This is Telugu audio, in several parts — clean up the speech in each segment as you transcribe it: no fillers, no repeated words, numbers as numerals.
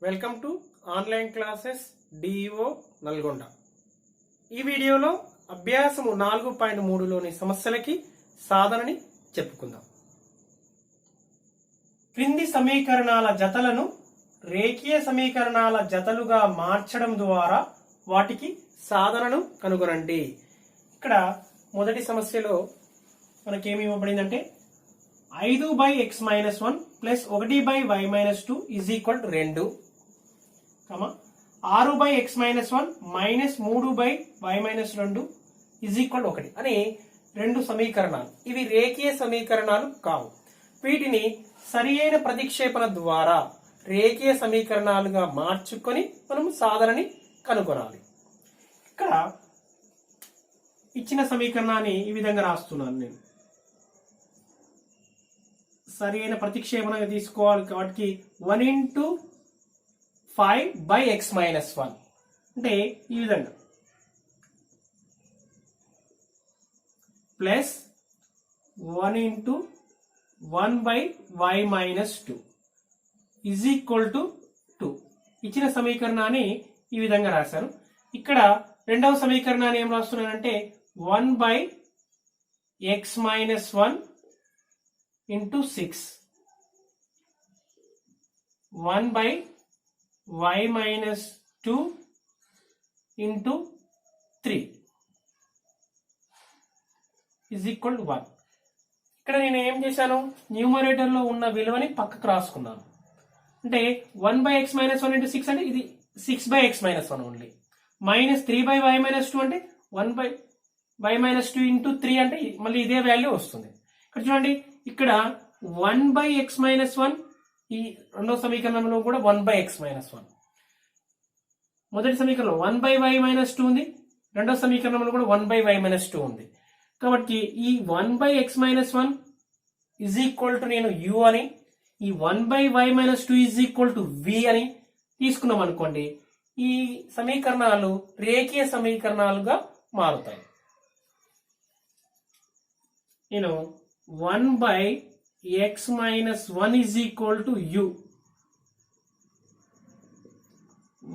Welcome to online classes DEO Nalgonda. ఈ వీడియోలో అభ్యాసము 4.3లోని సమస్యలకి సాధనని చెప్పుకుందాం. క్రింది సమీకరణాల జతలను రేఖీయ సమీకరణాల జతలుగా మార్చడం ద్వారా వాటికి సాధనను కనుగొనండి. ఇక్కడ మొదటి సమస్యలో మనకేమి ఇవ్వబడిందంటే 5/x-1 plus 1/y-2 is equal to 2, 6/x-1 minus 3/y-2 is equal 1 అని రెండు సమీకరణాలు. ఇవి రేఖీయ సమీకరణాలు కావు. వీటిని సరి అయిన ప్రతిక్షేపణ ద్వారా రేఖీయ సమీకరణాలుగా మార్చుకొని మనం సాధనని కనుగొనాలి. ఇక్కడ ఇచ్చిన సమీకరణాన్ని ఈ విధంగా రాస్తున్నాను. నేను సరి అయిన ప్రతిక్షేపణగా తీసుకోవాలి కాబట్టి 1/5/x-1 అంటే ఈ విధంగా plus 1/1/y-2 is equal to 2. ఇచ్చిన సమీకరణాన్ని ఈ విధంగా రాశారు. ఇక్కడ రెండవ సమీకరణాన్ని ఏం రాస్తున్నానంటే 1/x-1 into 6, 1/y-2 into 3 is equal to 1. ఇక్కడ నేను ఏం చేశాను, న్యూమరేటర్ లో ఉన్న విలువని పక్కకు రాసుకున్నాను. అంటే 1/x-1 into 6 అంటే ఇది 6/x-1 ఓన్లీ, మైనస్ 3/y-2 అంటే 1/y-2 into 3 అంటే మళ్ళీ ఇదే వాల్యూ వస్తుంది. ఇక్కడ చూడండి, ఇక్కడ 1/x-1 ఈ రెండవ సమీకరణంలో కూడా 1/x-1, మొదటి సమీకరణంలో 1/y-2 ఉంది, రెండవ సమీకరణంలో కూడా 1/y-2 ఉంది. కాబట్టి ఈ 1/x-1 ఈజ్ ఈక్వల్ టు నేను u అని, ఈ 1/y-2 is equal to v అని తీసుకున్నాం అనుకోండి. ఈ సమీకరణాలు రేఖీయ సమీకరణాలుగా మారుతాయి. నేను 1/x-1 is equal to u,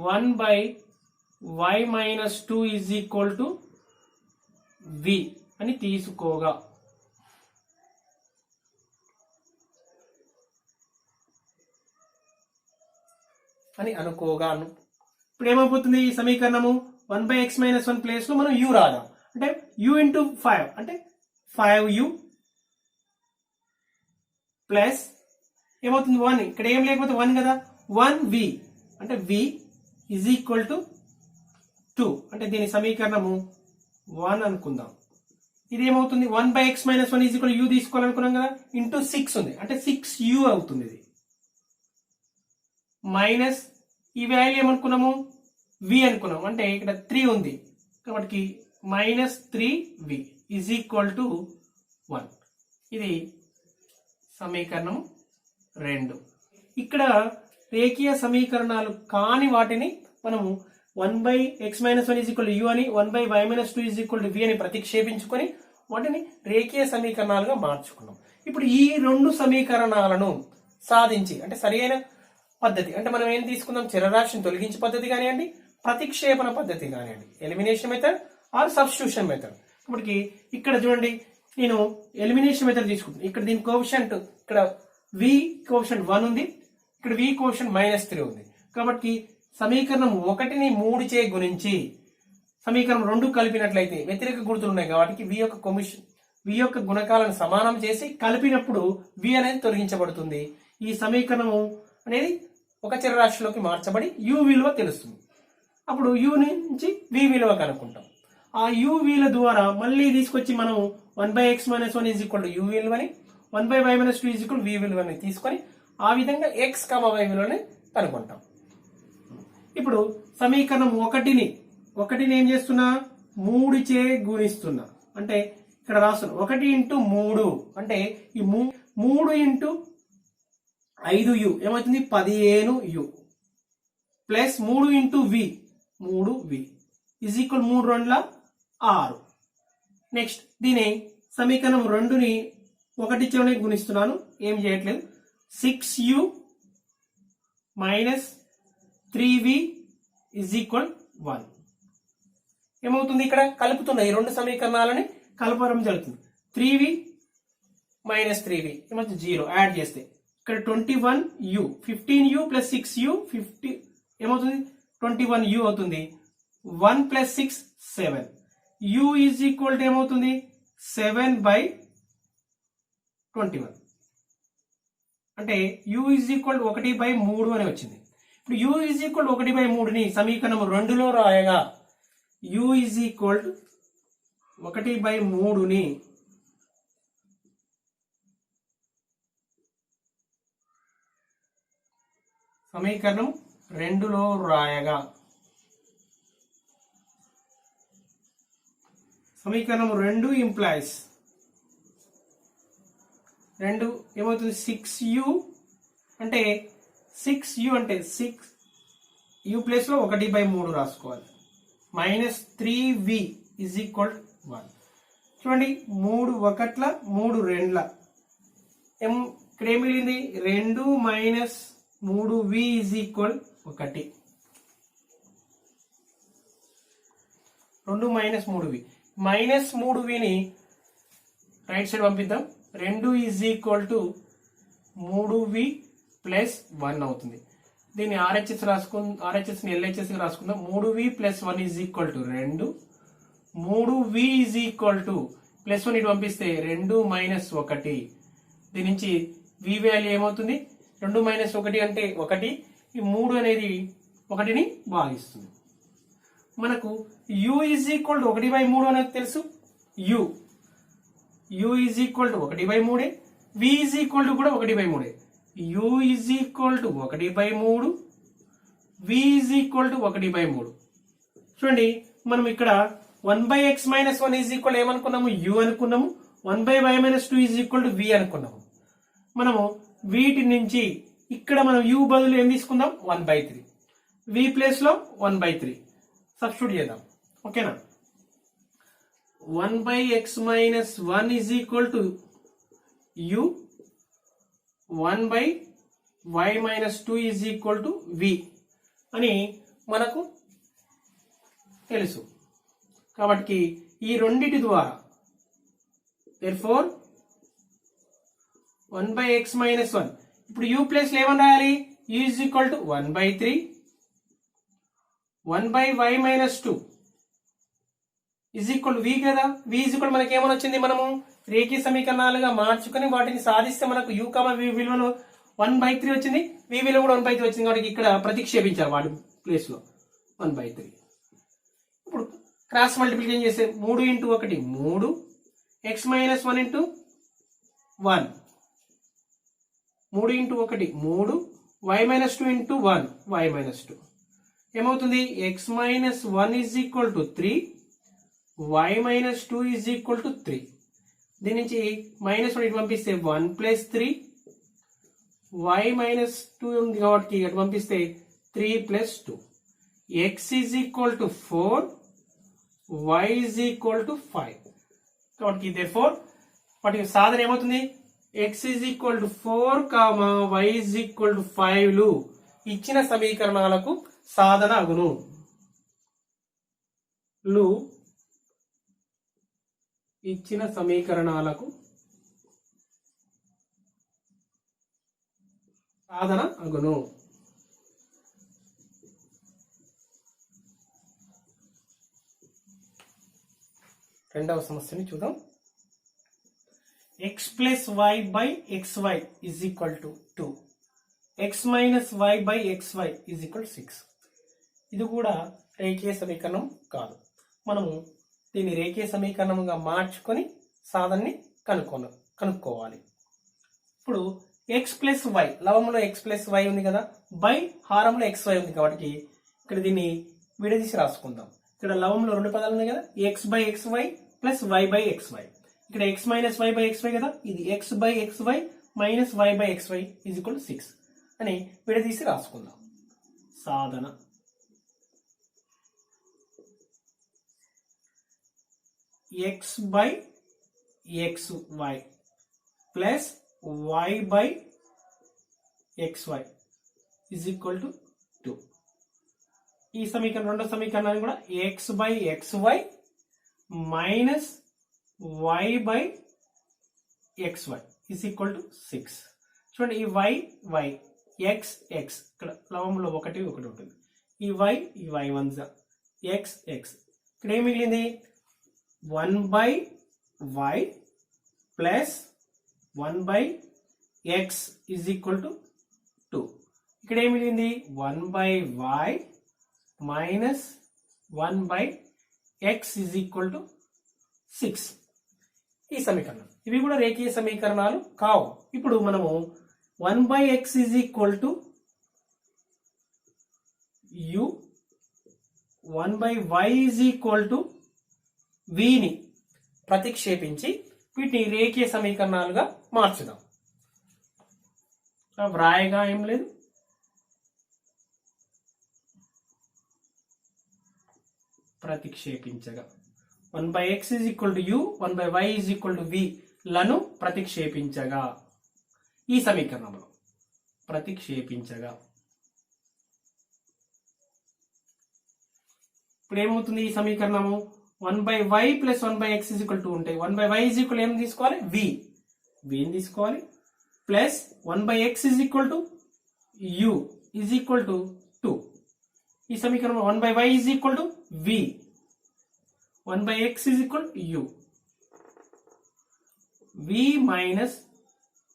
1/y-2 is equal to v అని తీసుకోగా అని అనుకోగాను. ఇప్పుడు ఏమైపోతుంది, ఈ సమీకరణము 1/x-1 ప్లేస్ లో మనం u రాదాం. అంటే u ఇంటూ 5 అంటే 5u ప్లస్ ఏమవుతుంది 1, ఇక్కడ ఏం లేకపోతే 1 కదా, 1v అంటే v ఈజ్ ఈక్వల్ టు 2 అంటే దీని సమీకరణము 1 అనుకుందాం. ఇది ఏమవుతుంది 1/x-1 ఈజ్ ఈక్వల్ u తీసుకోవాలనుకున్నాం కదా, ఇంటూ 6 ఉంది అంటే 6u అవుతుంది. ఇది మైనస్ ఈ వాల్యూ ఏమనుకున్నాము v అనుకున్నాం, అంటే ఇక్కడ 3 ఉంది కాబట్టి minus 3v is equal to 1. ఇది సమీకరణం 2. ఇక్కడ రేఖీయ సమీకరణాలు కాని వాటిని మనము 1/x-1 is equal to u అని, 1/y-2 is equal to v అని ప్రతిక్షేపించుకొని వాటిని రేఖీయ సమీకరణాలుగా మార్చుకున్నాం. ఇప్పుడు ఈ రెండు సమీకరణాలను సాధించి అంటే సరైన పద్ధతి అంటే మనం ఏం తీసుకుందాం, చరరాశిని తొలగించే పద్ధతి కానివ్వండి, ప్రతిక్షేపణ పద్ధతి కానివ్వండి, elimination method or substitution method. కాబట్టి ఇక్కడ చూడండి, నేను ఎలిమినేషన్ మెథడ్ తీసుకుంటాను. ఇక్కడ దీని కోఎఫిషియంట్ ఇక్కడ v కోఎఫిషియంట్ 1 ఉంది, ఇక్కడ v కోఎఫిషియంట్ -3 ఉంది. కాబట్టి సమీకరణం 1ని 3 చే గుణించి సమీకరణం 2 కలిపినట్లయితే వ్యతిరేక గుర్తులు ఉన్నాయి కాబట్టి v యొక్క గుణకాలను సమానం చేసి కలిపినప్పుడు v అనేది తొలగించబడుతుంది. ఈ సమీకరణము అనేది ఒక చరరాశిలోకి మార్చబడి u విలువ తెలుస్తుంది. అప్పుడు u నుంచి v విలువ కనుక్కుంటాం. ఆ u విలువ ద్వారా మళ్ళీ తీసుకొచ్చి మనం 1/x-1 is equal to u విలువని, 1/y-2 ఈజ్ ఈక్వల్ v విలువని తీసుకొని ఆ విధంగా x, y విలువని కనుక్కుంటాం. ఇప్పుడు సమీకరణం 1ని ఏం చేస్తున్నా 3 చే గుణిస్తున్నా. అంటే ఇక్కడ రాస్తున్నా 1 ఇంటూ 3 అంటే ఈ 3 ఇంటూ 5u ఏమవుతుంది 15u plus 3 into v 3v is equal 3 2 6. Next దీని సమీకరణం 2ని 1 చే గుణిస్తున్నాను, ఏం చేయట్లేదు. 6u minus 3v is equal 1. ఏమవుతుంది, ఇక్కడ కలుపుతున్న ఈ రెండు సమీకరణాలని కలపడం జరుగుతుంది. 3v మైనస్ 3v ఏమవుతుంది 0, యాడ్ చేస్తే ఇక్కడ 21u 15u ప్లస్ 6u 50 ఏమవుతుంది 21u అవుతుంది. 1 plus 6 7, u is equal to ఏమవుతుంది 7/21 అంటే u ఈజ్ ఈక్వల్ 1/3 అని వచ్చింది. ఇప్పుడు u ఈజ్ ఈక్వల్ 1/3ని సమీకరణం 2లో రాయగా u ఈజ్ ఈక్వల్ 1/3ని సమీకరణం 2లో రాయగా సమీకరణం 2 ఇంప్లైస్ 2 ఏమవుతుంది 6u అంటే 6u అంటే 6u ప్లేస్ లో 1/3 రాసుకోవాలి. Minus 3v is equal 1. చూడండి 3 1ల 3 2ల ఇక్కడ ఏం మిగిలింది 2 minus 3v is equal 1. 2 minus 3v minus 3vని రైట్ సైడ్ పంపిద్దాం. 2 is equal to 3v plus 1 అవుతుంది. దీన్ని ఆర్హెచ్ఎస్ ని ఎల్హెచ్ఎస్ రాసుకుందాం. 3v plus 1 is equal to 2. 3v is equal to plus 1 ఇటు పంపిస్తే 2 మైనస్ 1. దీని నుంచి v వాల్యూ ఏమవుతుంది 2 మైనస్ 1 అంటే 1. ఈ 3 అనేది 1ని భాగిస్తుంది. మనకు u ఈజ్ ఈక్వల్ టు 1/3 అనేది తెలుసు. u is equal to 1/3, v is equal to కూడా 1/3. u is equal to 1/3, v is equal to 1/3. చూడండి మనం ఇక్కడ 1/x మైనస్ 1 ఈజ్ ఈక్వల్ ఏమనుకున్నాము u అనుకున్నాము. 1/y minus 2 is equal to v అనుకున్నాము. మనము వీటి నుంచి ఇక్కడ మనం u బదులు ఏం తీసుకుందాం 1/3, v ప్లేస్ లో 1/3 సబ్స్టిట్యూట్ చేద్దాం. ఓకేనా 1/x minus 1 is equal to u, 1/y minus 2 is equal to v అని మనకు తెలుసు. కాబట్టి ఈ రెండిటి ద్వారా therefore 1/x మైనస్ 1 ఇప్పుడు u ప్లేస్ లో ఏమని రాయాలి u is equal to 1/3, 1/y minus 2 is equal to v కదా. v ఈజ్ ఈక్వల్ మనకి ఏమని వచ్చింది, మనము రేఖీయ సమీకరణాలుగా మార్చుకొని వాటిని సాధిస్తే మనకు u, v విలువను 1/3 వచ్చింది, v విలువ కూడా 1/3 వచ్చింది. కాబట్టి ఇక్కడ ప్రతిక్షేపించాలి వాటి ప్లేస్ లో 1/3. ఇప్పుడు క్రాస్ మల్టిప్లికేషన్ చేస్తే 3 × 1 3, x minus 1 × 1 3 × 1 3, y minus 2 × 1 y minus 2 ఏమవుతుంది x minus 1 is equal to 3, y minus 2 is equal to 3. దీని నుంచి మైనస్ 1 ఇటు పంపిస్తే 1 ప్లస్ 3, y మైనస్ 2 ఉంది కాబట్టి ఇటు పంపిస్తే 3 plus 2. x is equal to 4, y is equal to 5. కాబట్టి therefore వాటి సాధన ఏమవుతుంది x is equal to 4, y is equal to 5 ఇచ్చిన సమీకరణాలకు సాధన అగును. ఇచ్చిన సమీకరణాలకు సాధన అగును. రెండవ సమస్యని చూద్దాం. x plus y by xy is equal to 2, x minus y by xy is equal 6. ఇది కూడా రేఖీయ సమీకరణం కాదు. మనము దీన్ని రేఖీయ సమీకరణంగా మార్చుకొని సాధనని కనుక్కోవాలి. ఇప్పుడు x plus y లవంలో x plus y ఉంది కదా, బై హారంలో xy ఉంది కాబట్టి ఇక్కడ దీన్ని విడదీసి రాసుకుందాం. ఇక్కడ లవంలో రెండు పదాలు ఉన్నాయి కదా, x by xy plus y by xy. ఇక్కడ x minus y by xy కదా, ఇది x by xy minus y by xy is equal 6 అని విడదీసి రాసుకుందాం. సాధన x by xy plus y by xy is equal to 2. ఈ సమీకరణం రెండో సమీకరణాన్ని కూడా x by x y minus y by x y is equal to 6. చూడండి ఈ వై వై ఎక్స్ ఎక్స్ ఇక్కడ లవంలో ఒకటి ఉంటుంది, ఈ వై 1 ఎక్స్ ఎక్స్, ఇక్కడ ఏం మిగిలింది 1 by y plus 1 by x is equal to 2. ఇక్కడ ఏం మిగిలింది 1 by y minus 1 by x is equal to 6. ఈ సమీకరణం ఇవి కూడా రేఖీయ సమీకరణాలు కావు. ఇప్పుడు మనము 1 by x is equal to u, 1 by y is equal to విని ప్రతిక్షేపించి వీటిని రేఖీయ సమీకరణాలుగా మార్చుదాం. వ్రాయగా ఏం లేదు, ప్రతిక్షేపించగా 1 by x is equal to u, 1 by y is equal to v లను ప్రతిక్షేపించగా ఈ సమీకరణంలో ప్రతిక్షేపించగా ఇప్పుడు ఏమవుతుంది ఈ సమీకరణము 1 by y plus 1 by x is equal to ఉంటే 1 బై వై ఈజ్ ఈక్వల్ ఏం తీసుకోవాలి విని తీసుకోవాలి plus 1 by x is equal to u is equal to 2. ఈ సమీకరణం 1 by y is equal to v, 1 by x is equal u, v minus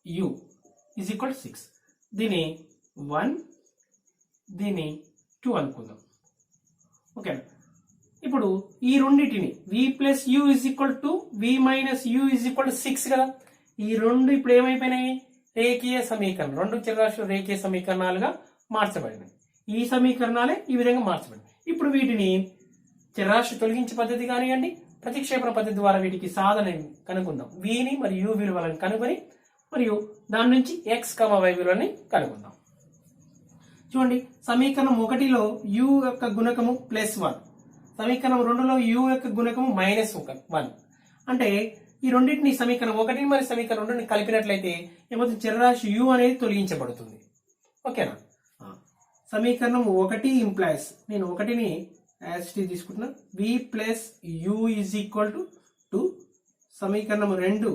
u is equal 6. దీని 1 దీని 2 అనుకుందాం. ఓకే, ఇప్పుడు ఈ రెండింటిని v plus u is equal to v minus u is equal to 6 కదా. ఈ రెండు ఇప్పుడు ఏమైపోయినాయి రేఖీయ సమీకరణం, రెండు చరరాశుల రేఖీయ సమీకరణాలుగా మార్చబడినాయి. ఈ సమీకరణాలే ఈ విధంగా మార్చబడినాయి. ఇప్పుడు వీటిని చరరాశి తొలగించే పద్ధతి కానివ్వండి, ప్రతిక్షేపణ పద్ధతి ద్వారా వీటికి సాధన కనుక్కుందాం. విని మరియు యు విలువలను కనుగొని మరియు దాని నుంచి ఎక్స్ వై విలువని కనుక్కుందాం. చూడండి సమీకరణం 1లో యు యొక్క గుణకము +1, సమీకరణం 2లో యు యొక్క గుణకము -1. అంటే ఈ రెండింటిని సమీకరణం 1 మరియు సమీకరణం 2ని కలిపినట్లయితే ఏమవుతుంది చరరాశి యు అనేది తొలగించబడుతుంది. ఓకేనా. సమీకరణం 1 ఇంప్లైస్, నేను 1ని యాజ్ టీ తీసుకుంటున్నా, v plus u is equal to 2. సమీకరణం 2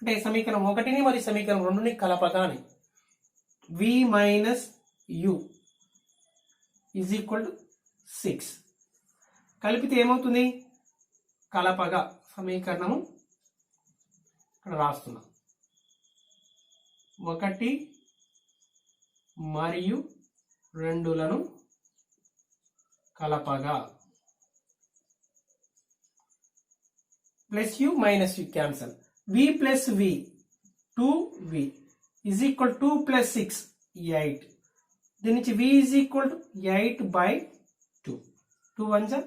అంటే సమీకరణం 1ని మరియు సమీకరణం 2ని కలపగానే v minus u is equal to 6. కలిపితే ఏమవుతుంది కలపగా సమీకరణము ఇక్కడ రాస్తున్నా 1 మరియు 2లను కలపగా plus u minus u cancel, v plus v 2v is equal 2 plus 6 8. దీని నుంచి v is equal to 8 by 2, 2 1 జా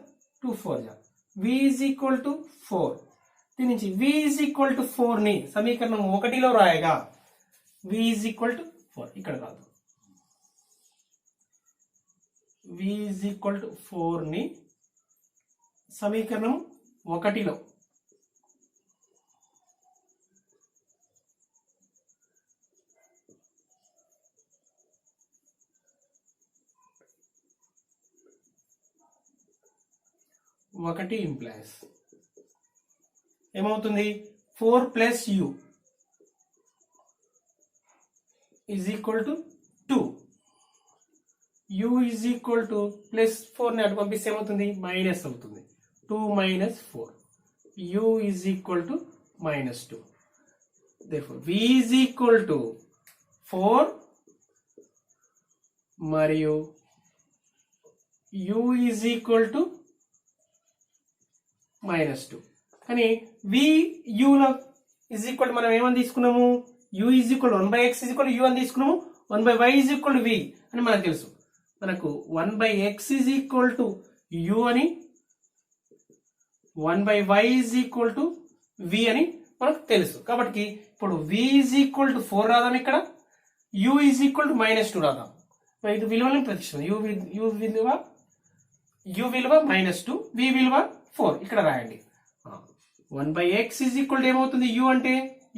2 4 జా, v ఈజ్ ఈక్వల్ టు 4. దీని నుంచి v ఈజ్ ఈక్వల్ టు 4ని సమీకరణం 1లో రాయగా v ఈజ్ ఈక్వల్ టు 4 ఇక్కడ కాదు, v ఈజ్ ఈక్వల్ టు 4ని సమీకరణం 1లో ఒకటి ఇంప్లైస్ ఏమవుతుంది 4 plus u is equal to 2, u is equal to plus 4ని అటు పంపిస్తే ఏమవుతుంది మైనస్ అవుతుంది, 2 minus 4, u is equal to -2. therefore v is equal to 4 మరియు u ఈజ్ ఈక్వల్ టు -2. కానీ వి యులో ఈజ్ ఈక్వల్ మనం ఏమని తీసుకున్నాము u is equal 1 by x is equal u అని తీసుకున్నాము, 1 by y is equal v అని మనకు తెలుసు. మనకు 1 by x is equal to u అని, 1 by y is equal to v అని మనకు తెలుసు. కాబట్టి ఇప్పుడు v ఈజ్ ఈక్వల్ టు 4 రాదాం, ఇక్కడ u ఈజ్ ఈక్వల్ టు -2 రాదాం. ఇది విలువలను ప్రతిష్ఠిస్తాం, u విలువ -2, v విలువ 4 ఇక్కడ రాయండి. 1 by x is equal to ఏమవుతుంది u అంటే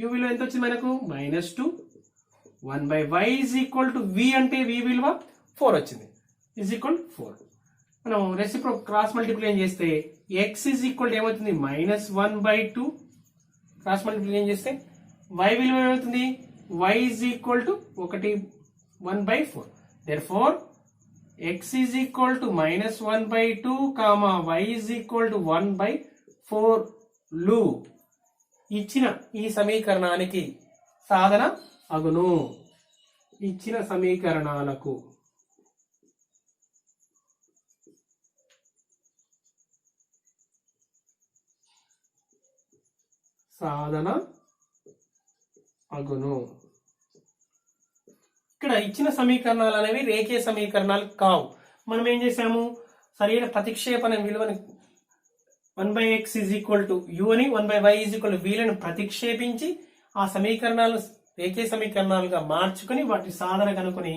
u విలువ ఎంత వచ్చింది మనకు -2, 1 by y is equal to v అంటే v విలువ 4 వచ్చింది ఈజ్ ఈక్వల్ 4. మనం రెసిప్రో క్రాస్ మల్టిప్లై చేస్తే ఎక్స్ ఈజ్ ఈక్వల్ టు ఏమవుతుంది -1/2 క్రాస్ మల్టిప్లై చేస్తే y విలువ ఏమవుతుంది y is equal to 1/4 therefore x is equal to -1/2 comma y is equal to 1/4 లు ఇచ్చిన ఈ సమీకరణానికి సాధన అగును. ఇచ్చిన సమీకరణాలకు సాధన అగును. ఇక్కడ ఇచ్చిన సమీకరణాలు అనేవి రేఖీయ సమీకరణాలు కావు. మనం ఏం చేసాము, సరైన ప్రతిక్షేపణ విలువని 1/x is equal to u అని 1/y is equal to v లను ప్రతిక్షేపించి ఆ సమీకరణాలను రేఖీయ సమీకరణాలుగా మార్చుకొని వాటి సాధన కనుక్కొని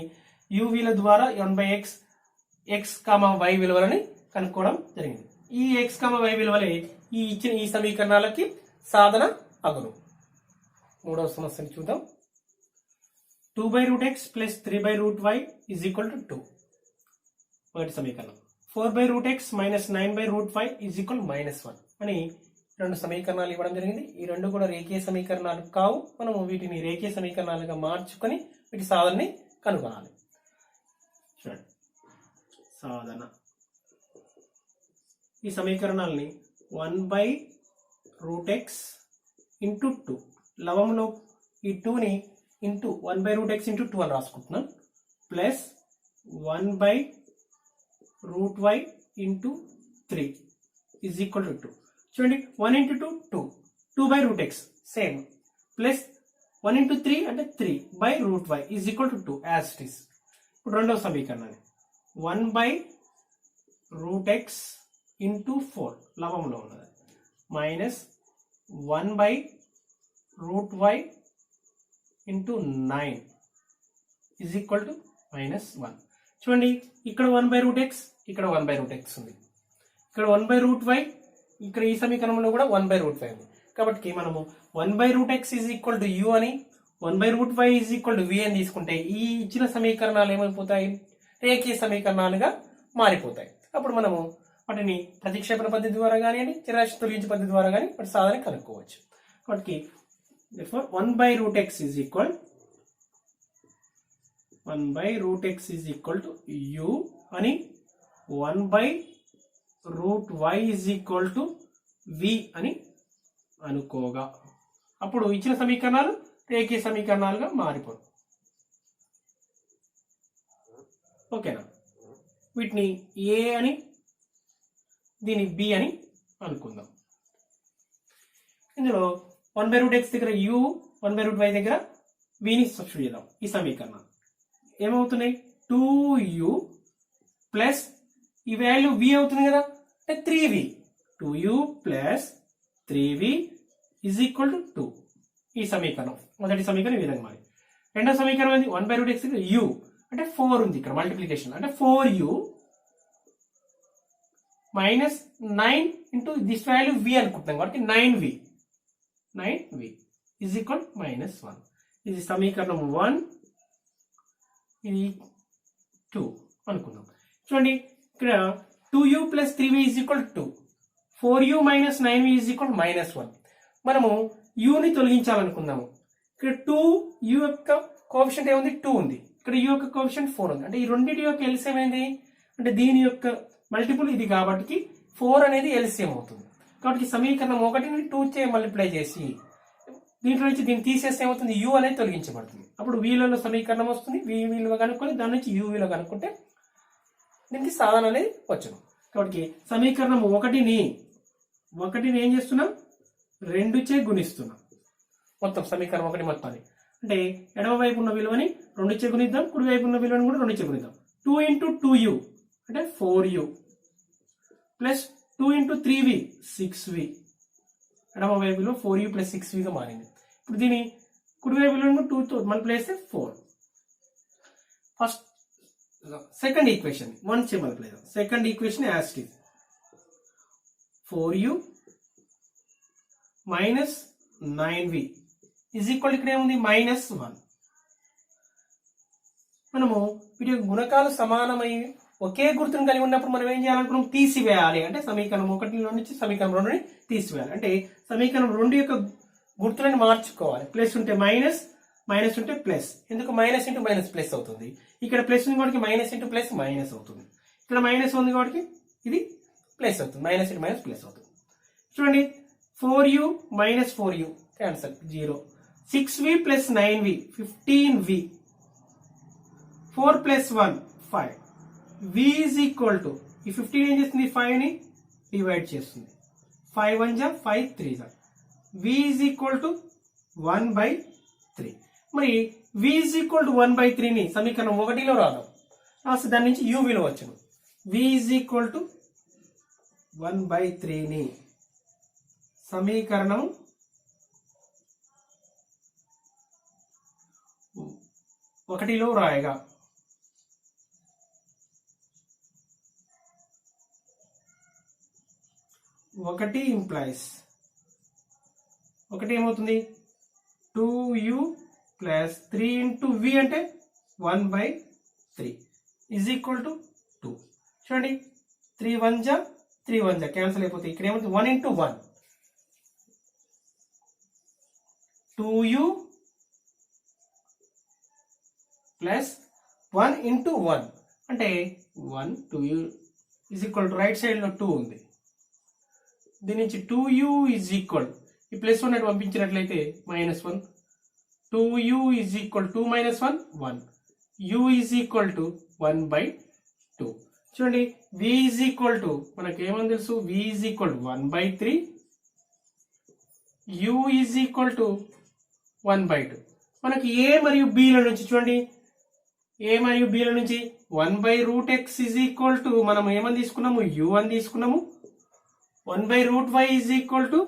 u విలువ ద్వారా 1/x x, y విలువలని కనుక్కోవడం జరిగింది. ఈ x, y విలువలే ఈ ఇచ్చిన ఈ సమీకరణాలకి సాధన అగును. మూడవ సమస్యను చూద్దాం. 2/√x plus 3/√y is equal to 2. మొదటి సమీకరణం. 4/√x minus 9/√y is equal to -1 అని రెండు సమీకరణాలు ఇవ్వడం జరిగింది. ఈ రెండు కూడా రేఖీయ సమీకరణాలు కావు. మనం వీటిని రేఖీయ సమీకరణాలుగా మార్చుకొని వీటి సాధనని కనుగొనాలి. చూడండి సాధన. ఈ సమీకరణాలని 1/√x ఇంటూ 2 లవంలో ఈ 2ని ఇంటూ 1/√x ఇంటూ 2 అని రాసుకుంటున్నాం plus 1/√y into 3 is equal to 2. చూడండి 1 into 2 2/√x same plus 1 into 3 అంటే 3/√y is equal to 2 as it is. ఇప్పుడు రెండవ సమీకరణాన్ని 1/√x ఇంటూ 4 లవంలో ఉన్నది minus 1/√y into 9 is equal to -1. చూడండి ఇక్కడ 1/√x ఇక్కడ 1/√x ఉంది, ఇక్కడ 1/√y ఇక్కడ ఈ సమీకరణంలో కూడా 1/√y ఉంది. కాబట్టి మనము 1/√x is equal to u అని 1/√y is equal to v అని తీసుకుంటే ఈ ఇచ్చిన సమీకరణాలు ఏమైపోతాయి, రేఖీయ సమీకరణాలుగా మారిపోతాయి. అప్పుడు మనము వాటిని ప్రతిక్షేపణ పద్ధతి ద్వారా కానీ చరరాశి తొలగించే పద్ధతి ద్వారా కానీ వాటి సాధన కనుక్కోవచ్చు. కాబట్టి 1/√x is equal to u అని 1/√y is equal to v అని అనుకోగా అప్పుడు ఇచ్చిన సమీకరణాలు రేఖీయ సమీకరణాలుగా మారిపోతాయి. ఓకేనా? వీటిని a అని దీని b అని అనుకుందాం. ఇందులో 1/√x దగ్గర u 1/√y దగ్గర v ని సబ్స్టిట్యూట్ చేద్దాం. ఈ సమీకరణం ఏమవుతున్నాయి 2u ప్లస్ ఈ వాల్యూ v అవుతుంది కదా అంటే 3v 2u plus 3v is equal to 2. ఈ సమీకరణం మొదటి సమీకరణం ఈ విధంగా మారి. రెండో సమీకరణం ఏంది 1/√x దగ్గర u అంటే 4 ఉంది, ఇక్కడ మల్టిప్లికేషన్ అంటే 4u minus 9 into this value v అనుకుంటున్నాం కాబట్టి 9v is equal to -1. ఇది సమీకరణం 1, ఇది 2 అనుకుందాం. చూడండి ఇక్కడ 2u plus 3v is equal to 2, 4u minus 9v is equal to -1. మనము u ని తొలగించాలనుకుందాము. ఇక్కడ 2u యొక్క కోఎఫిషియంట్ ఏముంది 2 ఉంది, ఇక్కడ u యొక్క కోఎఫిషియంట్ 4 ఉంది. అంటే ఈ రెండింటి యొక్క ఎల్సిఎం ఏంది అంటే దీని యొక్క మల్టిపుల్ ఇది కాబట్టి 4 అనేది ఎల్సిఎం అవుతుంది. కాబట్టి సమీకరణం 1ని 2 చే మల్టిప్లై చేసి దీంట్లో నుంచి దీన్ని తీసేస్తే ఏమవుతుంది u అనేది తొలగించబడుతుంది. అప్పుడు వీలలో సమీకరణం వస్తుంది, v విలువ కనుక్కొని దాని నుంచి u విలువ కనుక్కుంటే దీనికి సాధన అనేది వచ్చును. కాబట్టి సమీకరణం 1ని ఏం చేస్తున్నాం 2 చే గుణిస్తున్నాం. మొత్తం సమీకరణం 1 మొత్తాన్ని అంటే ఎడమ వైపు ఉన్న విలువని 2 చే గుణిద్దాం, కుడి వైపు ఉన్న విలువని కూడా 2 చే గుణిద్దాం. 2 ఇంటూ 2u అంటే 4u plus 2 into 3v 6v, ఎడమ వైపు విలువ 4u ప్లస్ 6vగా మారింది. ఇప్పుడు దీని కుడి వైపు విలువను 2 తో మల్టిప్లై చేస్తే 4. ఫస్ట్ సెకండ్ ఈక్వేషన్ 1 చే మల్టిప్లై చేద్దాం. Second equation as it is 4u minus 9v is equal ఇక్కడ ఏముంది -1. మనము వీటి యొక్క గుణకాలు సమానమై ఒకే గుర్తును కలిగి ఉన్నప్పుడు మనం ఏం చేయాలనుకున్నాం, తీసివేయాలి. అంటే సమీకరణం 1 నుంచి సమీకరణం 2ని తీసివేయాలి. అంటే సమీకరణం 2 యొక్క గుర్తులను మార్చుకోవాలి. ప్లస్ ఉంటే మైనస్, మైనస్ ఉంటే ప్లస్. ఎందుకు మైనస్ ఇంటూ మైనస్ ప్లస్ అవుతుంది. ఇక్కడ ప్లస్ ఉంది కాబట్టి మైనస్ ఇంటూ ప్లస్ మైనస్ అవుతుంది. ఇక్కడ మైనస్ ఉంది కాబట్టి ఇది ప్లస్ అవుతుంది. మైనస్ ఇంటూ మైనస్ ప్లస్ అవుతుంది. చూడండి 4u minus 4u cancel 0. 6v plus 9v 15v. 4 plus 1 5. v is equal to ఈ 15 ఏం చేస్తుంది, 5ని డివైడ్ చేస్తుంది. 5 1 జా 5 3 జా. v is equal to 1/3. మరి v ఈజ్ ఈక్వల్ టు 1/3ని సమీకరణం 1లో రాద్దాం. రాసి దాని నుంచి u విలువ వచ్చును. v ఈజ్ ఈక్వల్ టు 1/3ని సమీకరణం 1లో రాయగా 1 ఇంప్లైస్ 1 ఏమవుతుంది 2u ప్లస్ 3 ఇంటూ v అంటే 1/3 ఈజ్ ఈక్వల్ టు 2. చూడండి 3 1 జా 3 1 జా క్యాన్సిల్ అయిపోతుంది. ఇక్కడ ఏమవుతుంది 1 ఇంటూ 1 2u ప్లస్ 1 ఇంటూ 1 అంటే 1 2u is equal to right side లో 2 ఉంది. దీని నుంచి 2u ఈజ్ ఈక్వల్ ఈ ప్లస్ 1 అటు పంపించినట్లయితే -1. 2u is equal 2 minus 1 1. u is equal to 1/2. చూడండి v ఈజ్ ఈక్వల్ టు మనకి ఏమని తెలుసు, v is equal 1/3. u is equal to 1/2. మనకి a మరియు b ల నుంచి చూడండి, a మరియు b ల నుంచి 1/√x ఈజ్ ఈక్వల్ టు మనం ఏమని తీసుకున్నాము, u అని తీసుకున్నాము. 1/√y ఈజ్ ఈక్వల్ టు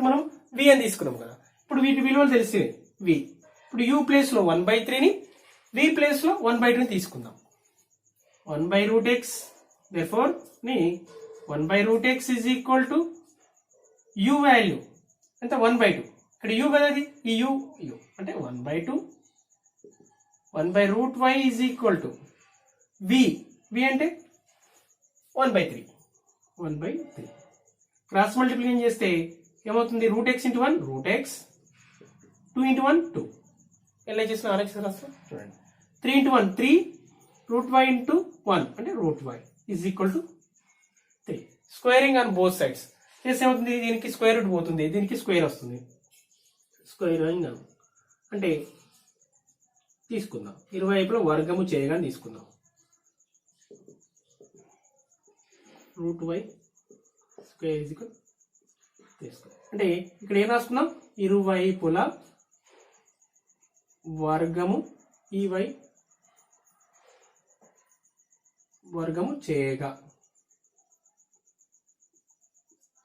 మనం v అని తీసుకున్నాం కదా. ఇప్పుడు వీటి విలువలు తెలిసినాయి v. ఇప్పుడు u ప్లేస్ లో 1/3ని, v ప్లేస్ లో 1/2ని తీసుకుందాం. 1/√x therefore ని 1/√x is equal to u value ఎంత 1/2. ఇక్కడ u కదా, ఈ u అంటే 1/2. 1/√y is equal to v అంటే 1/3. క్రాస్ మల్టిప్లికేషన్ చేస్తే ఏమవుతుంది, √x ఇంటూ 1 √x, 2 ఇంటూ 1 2. ఎలా చేసిన RX రాస్తాం చూడండి. 3 ఇంటూ 1 3, √y ఇంటూ 1 అంటే √y is equal to 3. Squaring on both sides చేస్తే ఏమవుతుంది, దీనికి స్క్వేర్ రూట్ పోతుంది, దీనికి స్క్వేర్ వస్తుంది. స్క్వేరింగ్ అంటే తీసుకుందాం, ఇరువైపులో వర్గము చేయగా తీసుకుందాం. √y స్క్వేర్ ఈజ్ ఈక్వల్ తీసుకుందాం. అంటే ఇక్కడ ఏం రాసుకున్నాం, ఇరువైపుల వర్గము ఈ y వర్గము చేయగా,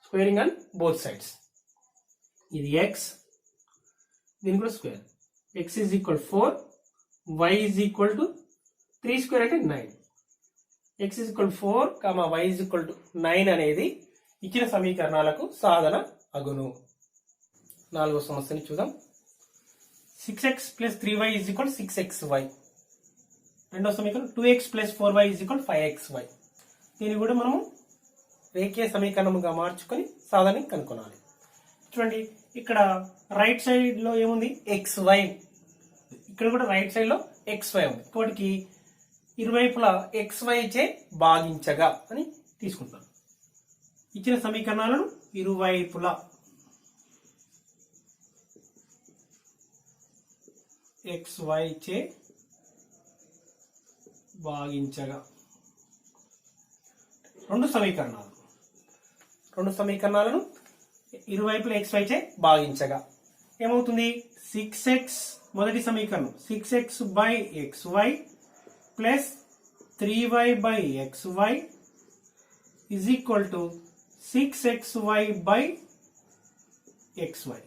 స్క్వేరింగ్ ఆన్ బోత్ సైడ్స్. ఇది x, దీని కూడా square. x is equal 4, y is equal to 3 square అంటే 9. x is equal 4, y is equal to 9 అనేది ఇచ్చిన సమీకరణాలకు సాధన అగును. 4వ సమస్యని చూద్దాం. 6x plus 3y is equal 6xy. రెండవ సమీకరణం 2x plus 4y is equal 5xy. దీన్ని కూడా మనము రేఖీయ సమీకరణముగా మార్చుకొని సాధనని కనుక్కోవాలి. చూడండి ఇక్కడ రైట్ సైడ్ లో ఏముంది, xy. ఇక్కడ కూడా రైట్ సైడ్ లో xy ఉంది. కాబట్టి ఇరువైపులా xy చే భాగించగా అని తీసుకుంటాం. ఇచ్చిన సమీకరణాలను ఇరువైపులా xy చే భాగించగా రెండు సమీకరణాలను ఇరువైపులా xy చే భాగించగా ఏమవుతుంది, 6x మొదటి సమీకరణం 6x by xy plus 3y by xy is equal to 6xy by xy.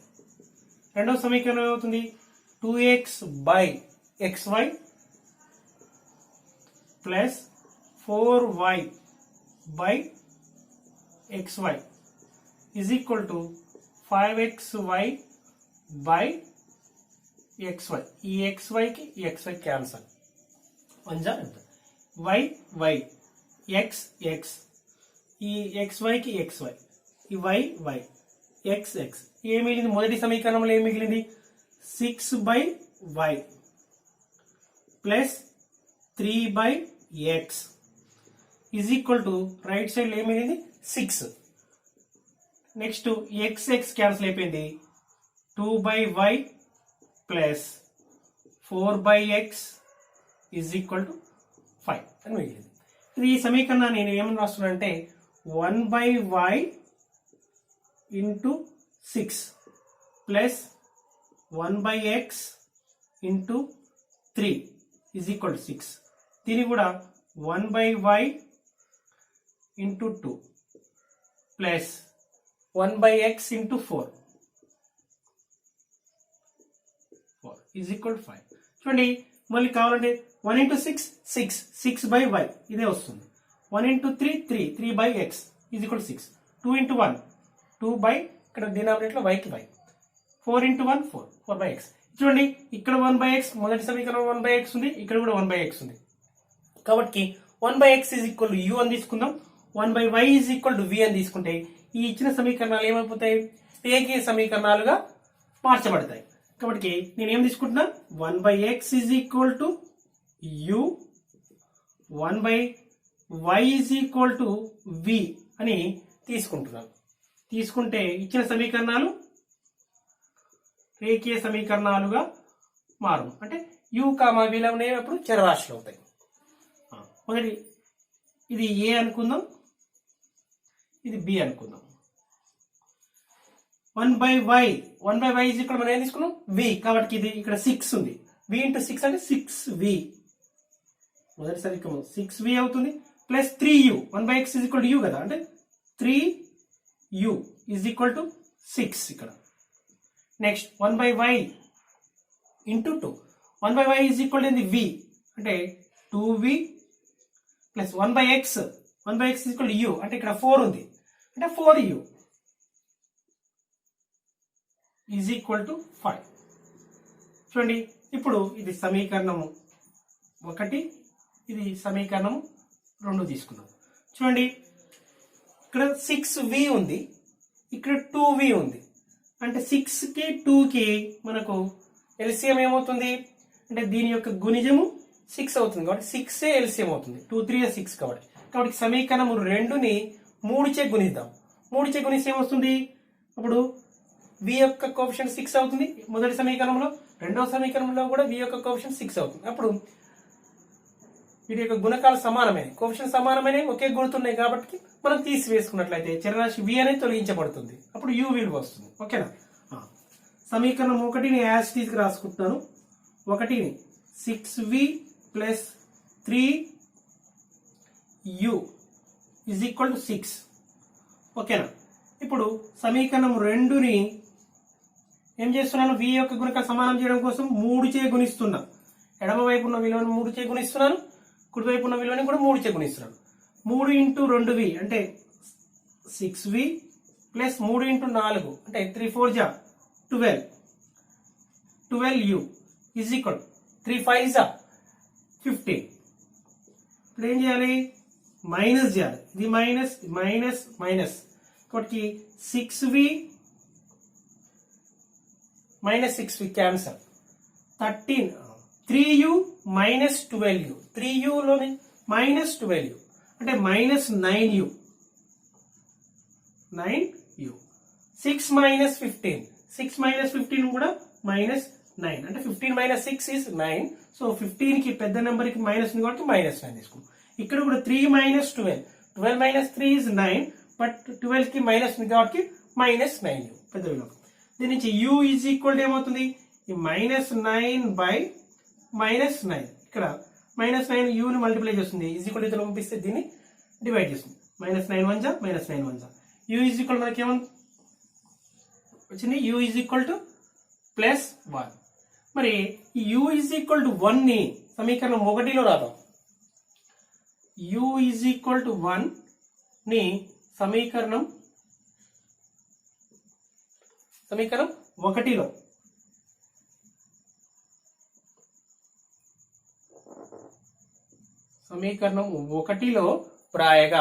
రెండవ సమీకరణం ఏమవుతుంది, 2x by xy plus 4y by xy is equal to 5xy by xy. ఈ xy కి ఈ xy క్యాన్సల్. 1 జా y y x x ఈ xy కి xy ఈ y y x x ఏం మిగిలింది మొదటి సమీకరణంలో ఏం మిగిలింది 6/y plus 3/x is equal to right side ఏం మిగిలింది 6. నెక్స్ట్ x x క్యాన్సిల్ అయిపోయింది 2/y plus 4/x is equal to 5 అని మిగిలింది. ఇది ఈ సమీకరణాన్ని నేను ఏమని రాస్తున్నా అంటే 1/y into 6 plus 1/x into 3 is equal to 6. దీన్ని కూడా 1/y into 2 plus 1/x into 4 is equal to 5. చూడండి మళ్ళీ కావాలంటే 1 ఇంటూ 6 6 6/y ఇదే వస్తుంది. 1 into 3 3 3/x is equal to 6. 2 into 1 2 ఇక్కడ డినామినేటర్ y కి y. 4 into 1 4 4/x. చూడండి ఇక్కడ 1/x మొదటి సమీకరణం 1/x ఉంది, ఇక్కడ కూడా 1/x ఉంది. కాబట్టి 1/x is equal to u అని తీసుకుందాం, 1/y is equal to v అని తీసుకుంటే ఈ ఇచ్చిన సమీకరణాలు ఏమైపోతాయి రేఖీయ సమీకరణాలుగా మార్చబడతాయి. కాబట్టి నేను ఏం తీసుకుంటున్నా 1/x is equal to u 1/y is equal to v అని తీసుకుంటున్నాను. తీసుకుంటే ఇచ్చిన సమీకరణాలు రేఖీయ సమీకరణాలుగా మారు. అంటే u, v లు అనేటప్పుడు చరరాశులు అవుతాయి. మొదటి ఇది a అనుకుందాం, ఇది b అనుకుందాం. 1/y ఈజ్ ఇక్కడ మనం ఏం తీసుకున్నాం v, కాబట్టి ఇది ఇక్కడ 6 ఉంది. v ఇంటూ 6 అంటే 6v మొదటి సమీకరణం 6v అవుతుంది plus 3u 1/x is equal to u కదా, అంటే 3u ఈజ్ ఈక్వల్ టు 6 ఇక్కడ. Next 1/y into 2 1/y is equal to v అంటే 2v plus 1/x is equal to u అంటే ఇక్కడ 4 ఉంది అంటే 4u ఈజ్ ఈక్వల్ టు 5. చూడండి ఇప్పుడు ఇది సమీకరణము 1, ఇది సమీకరణం 2 తీసుకుందాం. చూడండి ఇక్కడ 6v ఉంది, ఇక్కడ 2v ఉంది. అంటే 6 కి 2 కి మనకు ఎల్సిఎం ఏమవుతుంది అంటే దీని యొక్క గుణిజము 6 అవుతుంది కాబట్టి 6 ఎల్సిఎం అవుతుంది. 2 3 6 కాబట్టి సమీకరణము 2ని 3 చే గుణిద్దాం. 3 చే గుణిస్తే ఏమొస్తుంది అప్పుడు v యొక్క కోఎఫిషియంట్ 6 అవుతుంది మొదటి సమీకరణంలో, రెండవ సమీకరణంలో కూడా v యొక్క కోఎఫిషియంట్ 6 అవుతుంది. అప్పుడు వీటి యొక్క గుణకాలు సమానమైన కోఎఫిషియంట్ సమానమైన ఒకే గుణుతున్నాయి కాబట్టి మనం తీసివేసుకున్నట్లయితే చరరాశి v అనేది తొలగించబడుతుంది. అప్పుడు u విలువ వస్తుంది. ఓకేనా. సమీకరణం 1ని యాజ్ ఇట్ ఈజ్ గా రాసుకుంటున్నాను. 1ని 6v plus 3u is equal to 6. ఓకేనా. ఇప్పుడు సమీకరణం 2ని ఏం చేస్తున్నాను v యొక్క గుణకాలు సమానం చేయడం కోసం 3 చే గుణిస్తున్నా. ఎడమ వైపు ఉన్న విలువను 3 చే గుణిస్తున్నాను, కుడి వైపు ఉన్న విలువని కూడా 3 చే గుణిస్తున్నాను. 3 ఇంటూ 2v అంటే 6v ప్లస్ 3 ఇంటూ 4 అంటే 3 4 జా 12u ఈజ్ ఈక్వల్ 3 5 జా 15. ఇప్పుడు ఏం చేయాలి మైనస్ చేయాలి, ఇది మైనస్ మైనస్ మైనస్ కాబట్టి 6v minus 6v cancel 13 3u minus 12u 3u లోని మైనస్ 12u అంటే మైనస్ 9u 6 మైనస్ 15 మైనస్ 15 కూడా మైనస్ 9 అంటే 15 మైనస్ 6 ఈజ్ 9. సో 15 కి పెద్ద నెంబర్ కి మైనస్ ఉంది కాబట్టి మైనస్ 9 తీసుకున్నాం. ఇక్కడ కూడా 3 మైనస్ 12 మైనస్ 3 ఈజ్ 9 బట్ 12 కి మైనస్ ఉంది కాబట్టి మైనస్ 9u పెద్ద విలువ. దీని నుంచి u ఈజ్ ఈక్వల్ టు ఏమవుతుంది ఈ మైనస్ 9 బై మైనస్ 9 ఇక్కడ మైనస్ 9 u ని మల్టిప్లై చేస్తుంది ఈజ్ ఈక్వల్ టు పంపిస్తే దీన్ని డివైడ్ చేస్తుంది. మైనస్ 9 1 జా మైనస్ 9 1 జా u ఈజ్ ఈక్వల్ మనకి ఏమన్నా వచ్చింది u is equal to plus 1. మరి ఈ u ఈజ్ ఈక్వల్ టు 1 ని సమీకరణం 1లో రాద్దాం. u ఈజ్ ఈక్వల్ టు 1 ని సమీకరణం 1లో సమీకరణం 1లో వ్రాయగా.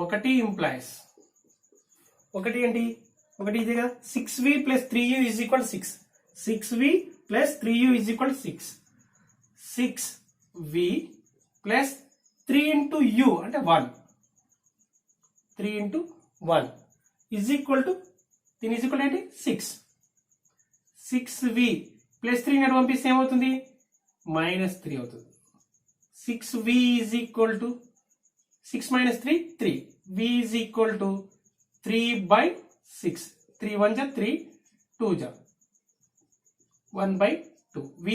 ఒకటి ఇంప్లాయిస్ ఒకటి ఏంటి? ఒకటి ఇదిగా 6v + 3u = 6. 6v + 3u = 6. 6v + 3 × u అంటే 1. 3 × 1 దీని ఏంటి? 6. 6v + 3 ని పంపిస్తే ఏమవుతుంది? -3 అవుతుంది. 6v = 6 - 3 3. v = 3/6. 3 × 1 = 3, 2 = 1/2. v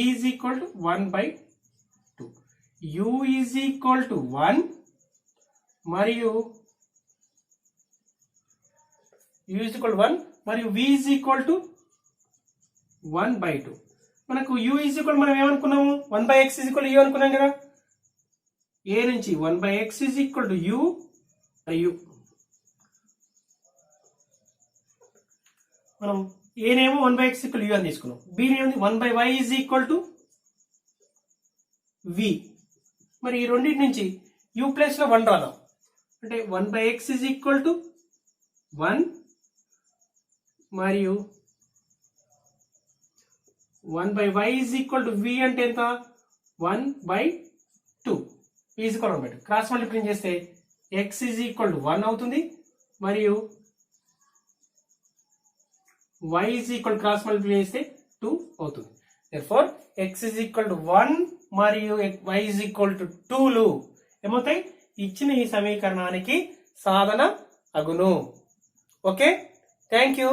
= 1/2. u = 1 మరియు v = 1/2. మనకు u మనం ఏమనుకున్నాము? 1/x u అనుకున్నాం కదా. a నుంచి 1/x u మరియు మనం a నేమో 1/x u అని తీసుకున్నాం. b నేమో 1/y v. మరి ఈ రెండింటి నుంచి u ప్లేస్ లో 1 రాదాం. అంటే 1/x 1 మరియు 1/y v అంటే ఎంత? 1/2. v = 1/2. క్రాస్ మల్టిప్లికేషన్ చేస్తే x 1 అవుతుంది మరియు y క్రాస్ మల్టిప్లికేషన్ చేస్తే 2 అవుతుంది. therefore x 1 మరియు y 2లు ఏమవుతాయి? ఇచ్చిన ఈ సమీకరణానికి సాధన అగును. Okay, thank you.